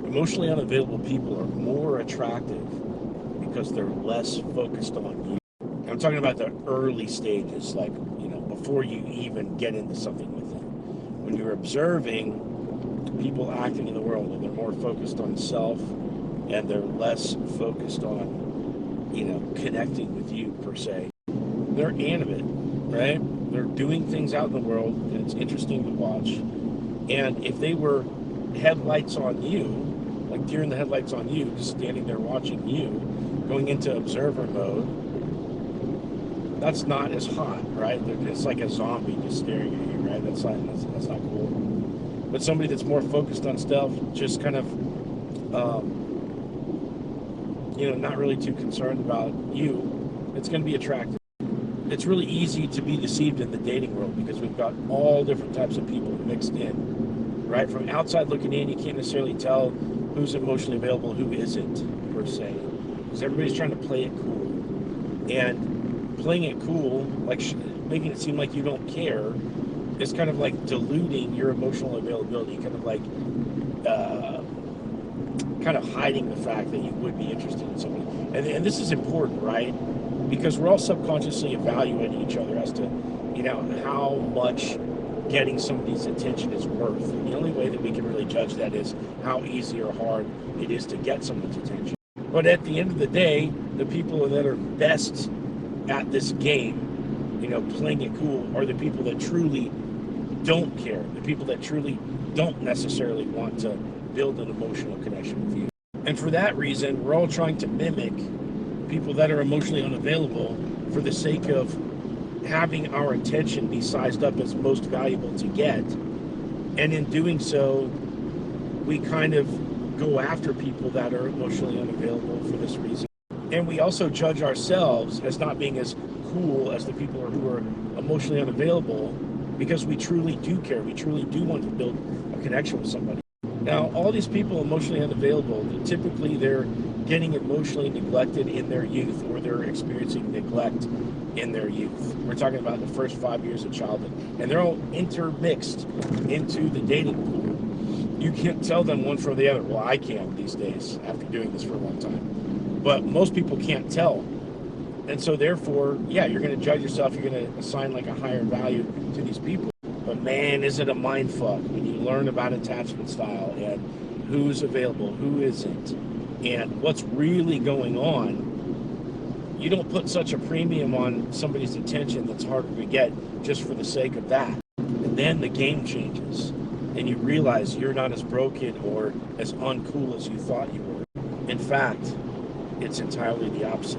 Emotionally unavailable people are more attractive because they're less focused on you. And I'm talking about the early stages, like, before you even get into something with them. When you're observing people acting in the world, and they're more focused on self and they're less focused on, connecting with you per se. They're animate, right? They're doing things out in the world, and it's interesting to watch. And if they were headlights on you, like deer in the headlights on you, just standing there watching you, going into observer mode, that's not as hot, right? It's like a zombie just staring at you, right? That's not cool. But somebody that's more focused on stealth, just kind of, not really too concerned about you, it's going to be attractive. It's really easy to be deceived in the dating world because we've got all different types of people mixed in, right? From outside looking in, you can't necessarily tell who's emotionally available, who isn't, per se, because everybody's trying to play it cool. And playing it cool, like making it seem like you don't care, is kind of like diluting your emotional availability, kind of like hiding the fact that you would be interested in somebody. And this is important, right? Because we're all subconsciously evaluating each other as to, how much getting somebody's attention is worth. And the only way that we can really judge that is how easy or hard it is to get someone's attention. But at the end of the day, the people that are best at this game, playing it cool, are the people that truly don't care, the people that truly don't necessarily want to build an emotional connection with you. And for that reason, we're all trying to mimic people that are emotionally unavailable for the sake of having our attention be sized up as most valuable to get. And in doing so, we kind of go after people that are emotionally unavailable for this reason. And we also judge ourselves as not being as cool as the people who are emotionally unavailable, because we truly do care. We truly do want to build a connection with somebody. Now, all these people emotionally unavailable, typically they're getting emotionally neglected in their youth, or they're experiencing neglect in their youth. We're talking about the first 5 years of childhood. And they're all intermixed into the dating pool. You can't tell them one from the other. Well, I can these days after doing this for a long time. But most people can't tell. And so therefore, you're going to judge yourself. You're going to assign like a higher value to these people. But man, is it a mind fuck when you learn about attachment style and who's available, who isn't, and what's really going on. You don't put such a premium on somebody's attention that's harder to get just for the sake of that. And then the game changes, and you realize you're not as broken or as uncool as you thought you were. In fact, it's entirely the opposite.